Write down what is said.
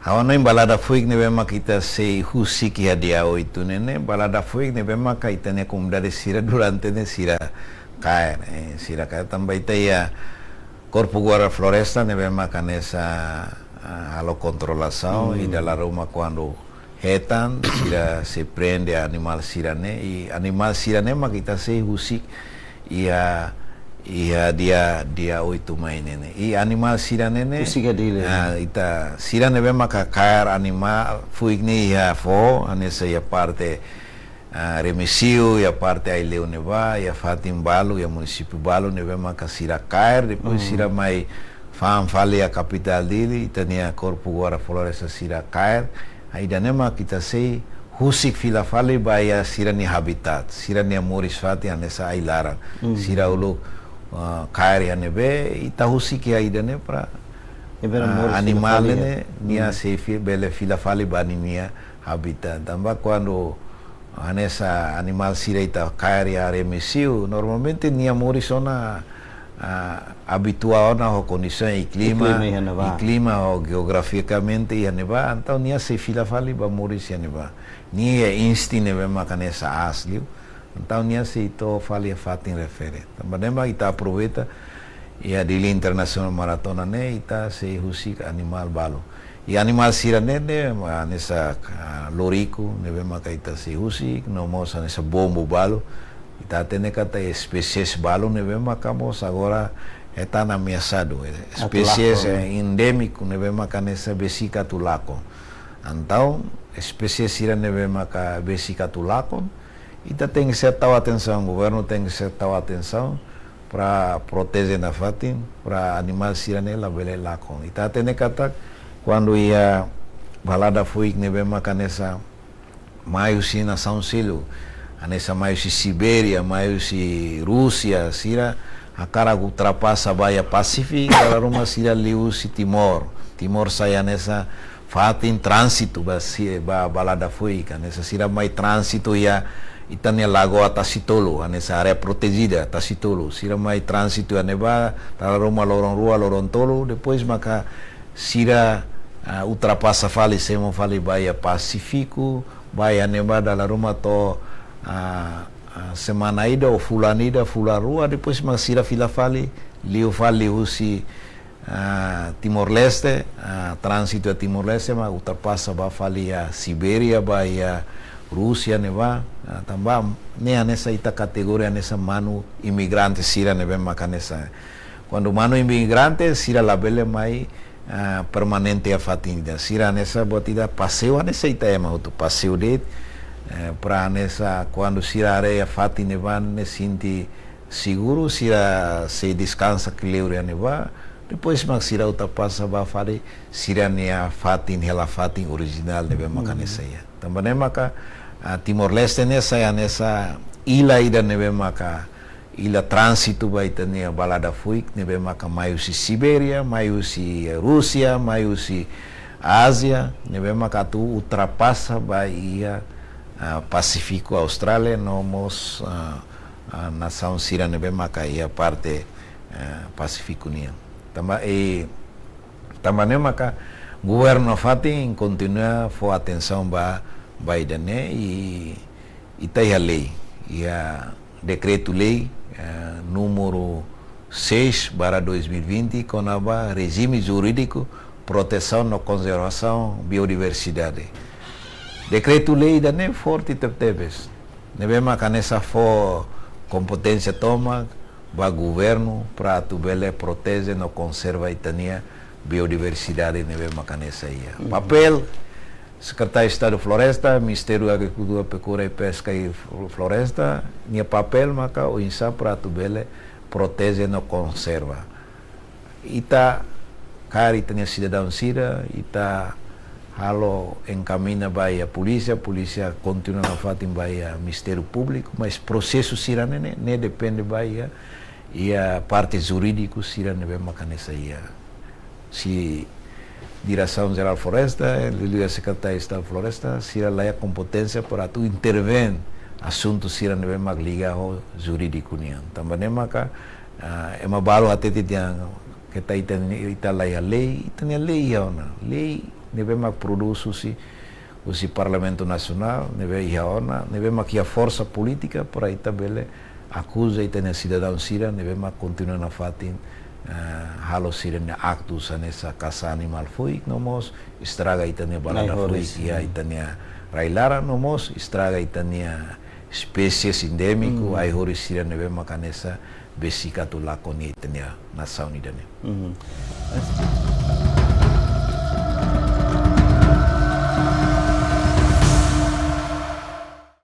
Hawana em balada fuik ne bema kita sei husik ya dia itu nene balada fuik ne bema kita ne comunidade sira durante ne sira cair sira cair também tem a Corpo Guarda Floresta ne bema canessa a controlação e da ruma quando hetan sira se prende animal sirane e animal sirane ma kita sei husik ia dia oito mainene e animal siranene ita sirane bema cair animal fuigni ia fo anessa ia parte remissio ia parte ai leu neva ia fatim balo ia município balo ne bema sira cair depois sira mai fale a capital dele itania Corpo Guarda Floresta sira cair aí danema kita sei husik fila fale baia sirani habitat sirani amoris fati anessa ai lara sira ulu cair nebe ita husik ya idane para animal ne nia se bele fila fale bani nia habitat tambah quando anessa animal sira ita cair ya remissio normalmente nia morisona habitual na condição e clima ou geograficamente ia neva então nia se fila fale ba moris ia neva nia insti neve makanessa asli então nia se ito fale fatin refere também ita aproveita e a Dia Internacional Maratona ne ita se husik animal balo e animal sira ne nessa lorico neve makaita se husik no moça nessa bombo balo ita tene kata espécies balo neve makamos agora está ameaçado espécies endêmico neve makanessa besica tulaco então espécies sira neve maka besica tulaco ita tem que ser tal atenção, o governo tem que ser tal atenção para proteger na fatin, para animal sirane la bele lacon. Ita tem que atak quando ia balada fuik neve makanessa maio si na São Silo, anessa maio si Sibéria, maio si Rússia, sira a cara ultrapassa baia Pacífico, para uma sira liu si Timor saia nessa fatin trânsito ba balada fuik, nessa sira mai trânsito ia itania Lagoa Tacitolo, nessa área protegida Tacitolo, sira mai trânsito a neva, para Roma Lorong Tolo, depois maka sira ultrapassa fale semo fale baia Pacífico, baia neva da Roma to semana ida ou fulanida fularua, depois maka sira fila fale liu fale usi Timor-Leste, trânsito a Timor-Leste, mas ultrapassa ba fale a Sibéria, baia Rússia neva também nessa ita categoria nessa mano imigrante sira neve makanessa quando mano imigrante sira labele mai permanente a fatinda sira nessa botida passeio nessa ita é mas passeio de para nessa quando sira areia fatin neva ne sinti seguro sira se descansa cleure neva depois mas sira uta passa ba fale sira nea fatin hela fatin original neve makanessa ya também maka Timor-Leste nessa ilha ida neve maka ilha trânsito vai ter balada fuik neve maka maio si Sibéria, maio si Rússia, maio si Ásia, neve maka tu ultrapassa vai ia Pacífico Austrália, nomos nação sira neve maka ia parte Pacífico nia. Também maka governo fatin continua for atenção ba Biden e tem a lei, e a decreto-lei número 6/2020 com o regime jurídico proteção na conservação biodiversidade. Decreto-lei da nem forte tepes, neve makanessa for competência toma ba governo para tu bele protege no conserva itania biodiversidade neve makanessa ia. Papel Secretário de Estado de Floresta, Ministério da Agricultura, Pecuária e Pesca e Floresta, nia papel maka o insa para tu bele protege no conserva. Ita cari tenia cidadão sira, ita halo encaminha vai a polícia continua a fazer vai a Ministério Público, mas processo sira ne depende vai e a parte jurídico sira ne bem makanessa ia. Se Direção-Geral Floresta, Liga Secretaria de Estado de Floresta, sira lá a competência para tu intervir assunto sira nebe mag liga ao jurídico nian. Também maka é uma balo até que tá ita lá a lei, ita a lei neve mak produz o Parlamento Nacional, neve ihaona, neve mak ia força política para ita bele acusa ita ne cidadão sira, neve mak continua na fatin halo sira ne actus nessa caça animal foi, nomos estraga ita ne balada foi ia ita ne railara nomos estraga ita ne espécies endêmico, ai horis sira neve mak nessa besika tu lakoni ita ne nação ida ne.